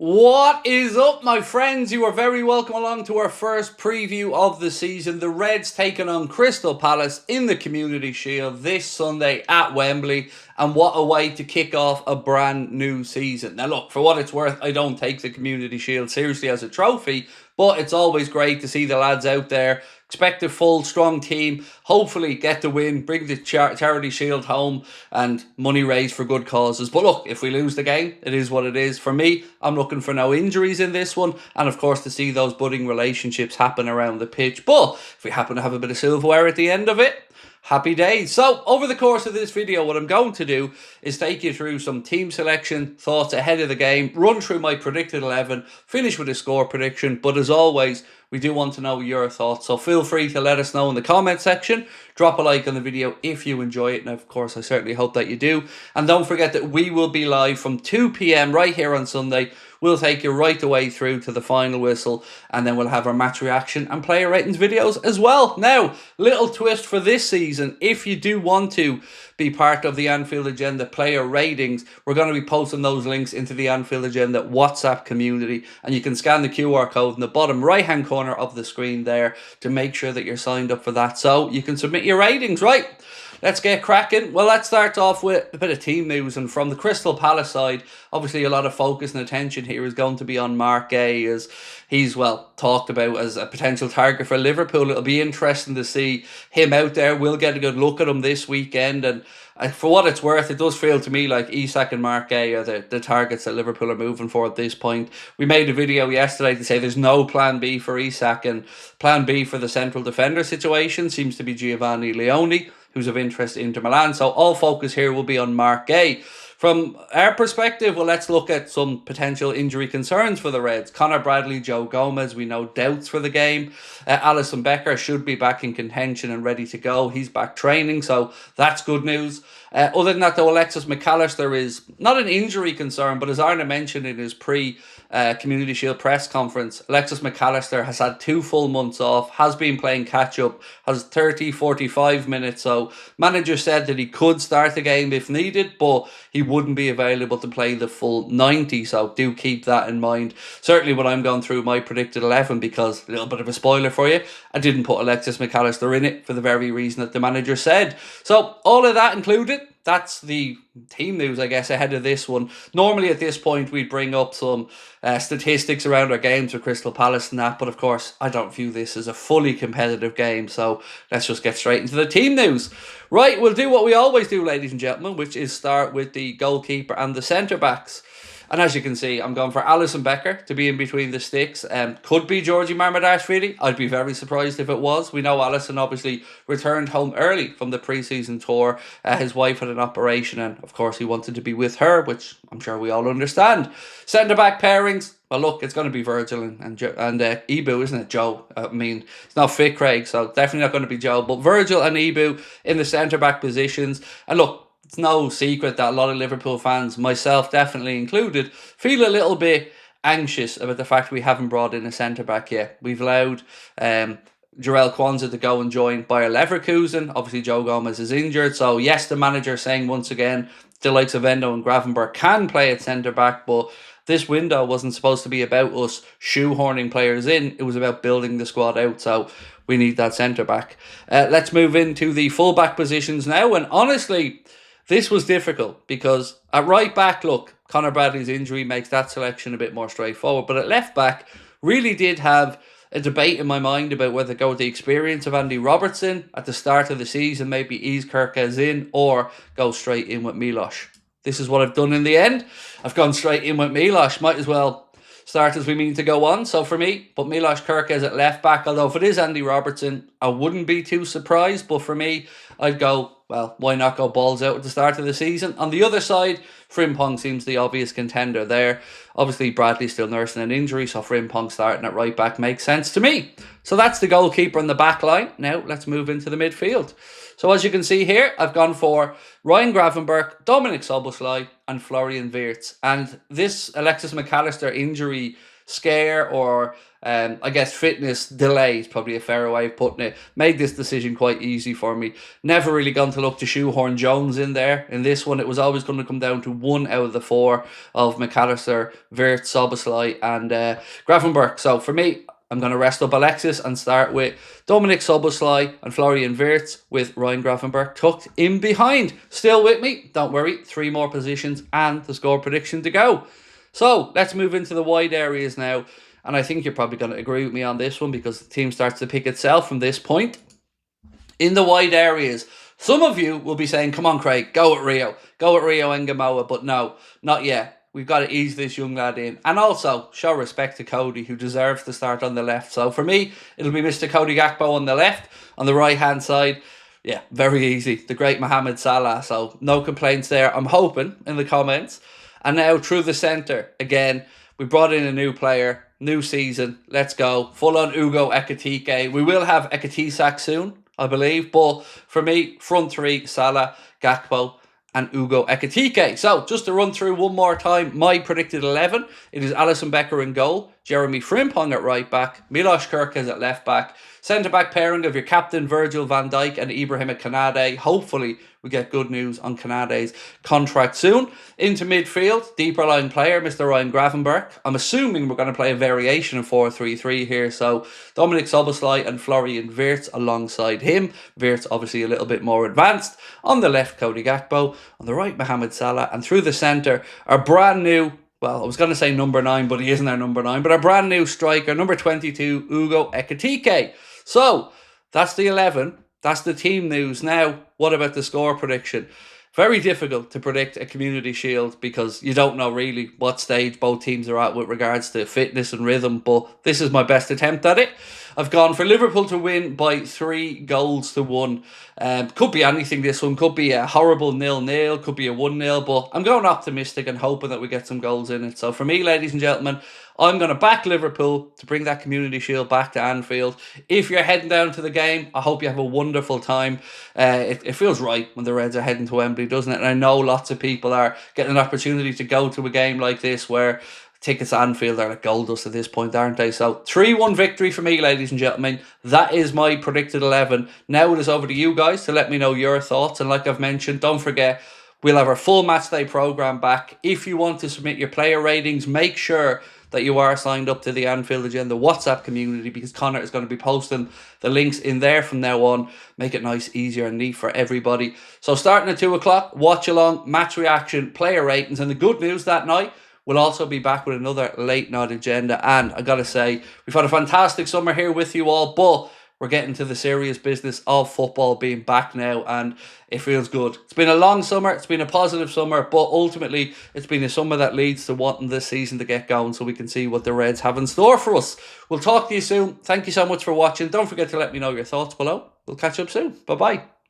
What is up, my friends? You are very welcome along to our first preview of the season. The Reds taking on Crystal Palace in the Community Shield this Sunday at Wembley. And what a way to kick off a brand new season. Now look, for what it's worth, I don't take the Community Shield seriously as a trophy, but it's always great to see the lads out there. Expect a full, strong team. Hopefully get the win, bring the charity shield home and money raised for good causes. But look, if we lose the game, it is what it is. For me, I'm looking for no injuries in this one. And of course, to see those budding relationships happen around the pitch. But if we happen to have a bit of silverware at the end of it, happy days. So, over the course of this video, what I'm going to do is take you through some team selection, thoughts ahead of the game, run through my predicted 11, finish with a score prediction. But as always, we do want to know your thoughts, so feel free to let us know in the comment section. Drop a like on the video if you enjoy it, and of course I certainly hope that you do. And don't forget that we will be live from 2 p.m. right here on Sunday. We'll take you right the way through to the final whistle, and then we'll have our match reaction and player ratings videos as well. Now, little twist for this season, if you do want to be part of the Anfield Agenda player ratings, we're going to be posting those links into the Anfield Agenda WhatsApp community, and you can scan the QR code in the bottom right hand corner of the screen there to make sure that you're signed up for that, so you can submit your ratings. Right, let's get cracking. Well, let's start off with a bit of team news, and from the Crystal Palace side, obviously a lot of focus and attention here is going to be on Mark Gay, as he's, well, talked about as a potential target for Liverpool. It'll be interesting to see him out there. We'll get a good look at him this weekend, and for what it's worth, it does feel to me like Isak and Mark Gay are the targets that Liverpool are moving for at this point. We made a video yesterday to say there's no plan B for Isak, and plan B for the central defender situation seems to be Giovanni Leone, who's of interest to Inter Milan. So all focus here will be on Mark Gay. From our perspective, well, let's look at some potential injury concerns for the Reds. Connor Bradley, Joe Gomez, we know doubts for the game. Alisson Becker should be back in contention and ready to go. He's back training, so that's good news. Other than that, though, Alexis McAllister is not an injury concern, but as Arna mentioned in his Community Shield press conference, Alexis McAllister has had 2 full months off, has been playing catch-up, has 30, 45 minutes, so manager said that he could start the game if needed, but he wouldn't be available to play the full 90, so do keep that in mind. Certainly when I'm going through my predicted 11, because a little bit of a spoiler for you, I didn't put Alexis McAllister in it for the very reason that the manager said. So all of that included, that's the team news, I guess, ahead of this one. Normally at this point we'd bring up some statistics around our games with Crystal Palace and that, but of course I don't view this as a fully competitive game, so let's just get straight into the team news. Right, we'll do what we always do, ladies and gentlemen, which is start with the goalkeeper and the centre-backs. And as you can see, I'm going for Alisson Becker to be in between the sticks. Could be Georgi Marmadashvili. I'd be very surprised if it was. We know Alisson obviously returned home early from the pre-season tour. His wife had an operation, and of course he wanted to be with her, which I'm sure we all understand. Centre-back pairings. Well, look, it's going to be Virgil and Ibu, isn't it, Joe? I mean, it's not fit, Craig, so definitely not going to be Joe. But Virgil and Ibu in the centre-back positions. And look, it's no secret that a lot of Liverpool fans, myself definitely included, feel a little bit anxious about the fact we haven't brought in a centre-back yet. We've allowed Jarell Kwanzaa to go and join Bayer Leverkusen. Obviously, Joe Gomez is injured. So, yes, the manager saying once again, the likes of Endo and Gravenberch can play at centre-back, but this window wasn't supposed to be about us shoehorning players in. It was about building the squad out. So we need that centre-back. Let's move into the full-back positions now. And honestly, this was difficult because at right back, look, Connor Bradley's injury makes that selection a bit more straightforward. But at left back, really did have a debate in my mind about whether to go with the experience of Andy Robertson at the start of the season, maybe ease Kerkez in, or go straight in with Milos. This is what I've done in the end. I've gone straight in with Milos. Might as well start as we mean to go on. So for me, put Milos Kerkez at left back. Although if it is Andy Robertson, I wouldn't be too surprised. But for me, I'd go, well, why not go balls out at the start of the season? On the other side, Frimpong seems the obvious contender there. Obviously, Bradley's still nursing an injury, so Frimpong starting at right back makes sense to me. So that's the goalkeeper and the back line. Now, let's move into the midfield. So as you can see here, I've gone for Ryan Gravenberch, Dominic Szoboszlai and Florian Wirtz. And this Alexis McAllister injury scare or I guess fitness delay is probably a fairer way of putting it, made this decision quite easy for me. Never really gone to look to shoehorn Jones in there. In this one, it was always going to come down to one out of the four of McAllister, Wirtz, Szoboszlai and Gravenberch. So for me, I'm going to rest up Alexis and start with Dominik Szoboszlai and Florian Wirtz with Ryan Gravenberch tucked in behind. Still with me? Don't worry, 3 more positions and the score prediction to go. So let's move into the wide areas now. And I think you're probably going to agree with me on this one because the team starts to pick itself from this point. In the wide areas, some of you will be saying, come on, Craig, go at Rio. Go at Rio Ngamoa. But no, not yet. We've got to ease this young lad in. And also, show respect to Cody, who deserves to start on the left. So for me, it'll be Mr. Cody Gakpo on the left. On the right-hand side, yeah, very easy. The great Mohamed Salah. So no complaints there. I'm hoping in the comments. And now through the centre, again, we brought in a new player. New season, let's go. Full on Ugo Ekitike. We will have Ekitisak soon, I believe. But for me, front 3, Salah, Gakpo and Ugo Ekitike. So just to run through one more time, my predicted 11. It is Alisson Becker in goal. Jeremy Frimpong at right back. Milos Kerkez at left back. Centre-back pairing of your captain Virgil van Dijk and Ibrahim Kanade. Hopefully we get good news on Kanade's contract soon. Into midfield, deeper line player, Mr. Ryan Gravenberch. I'm assuming we're going to play a variation of 4-3-3 here. So Dominik Szoboszlai and Florian Wirtz alongside him. Wirtz obviously a little bit more advanced. On the left, Cody Gakpo. On the right, Mohamed Salah. And through the centre, our brand new... Well, I was going to say number 9, but he isn't our number 9. But our brand new striker, number 22, Ugo Ekitike. So, that's the 11. That's the team news. Now, what about the score prediction? Very difficult to predict a Community Shield because you don't know really what stage both teams are at with regards to fitness and rhythm. But this is my best attempt at it. I've gone for Liverpool to win by 3-1. Could be anything this one. Could be a horrible 0-0. Could be a 1-0. But I'm going optimistic and hoping that we get some goals in it. So for me, ladies and gentlemen, I'm going to back Liverpool to bring that Community Shield back to Anfield. If you're heading down to the game, I hope you have a wonderful time. It feels right when the Reds are heading to Wembley, doesn't it? And I know lots of people are getting an opportunity to go to a game like this where tickets at Anfield are like gold dust at this point, aren't they? So 3-1 victory for me, ladies and gentlemen. That is my predicted 11. Now it is over to you guys to let me know your thoughts. And like I've mentioned, don't forget, we'll have our full matchday programme back. If you want to submit your player ratings, make sure that you are signed up to the Anfield Agenda WhatsApp community because Connor is going to be posting the links in there from now on. Make it nice, easier and neat for everybody. So starting at 2 o'clock, watch along, match reaction, player ratings. And the good news that night, we'll also be back with another late night agenda. And I got to say, we've had a fantastic summer here with you all, but we're getting to the serious business of football being back now, and it feels good. It's been a long summer. It's been a positive summer, but ultimately, it's been a summer that leads to wanting this season to get going so we can see what the Reds have in store for us. We'll talk to you soon. Thank you so much for watching. Don't forget to let me know your thoughts below. We'll catch up soon. Bye-bye.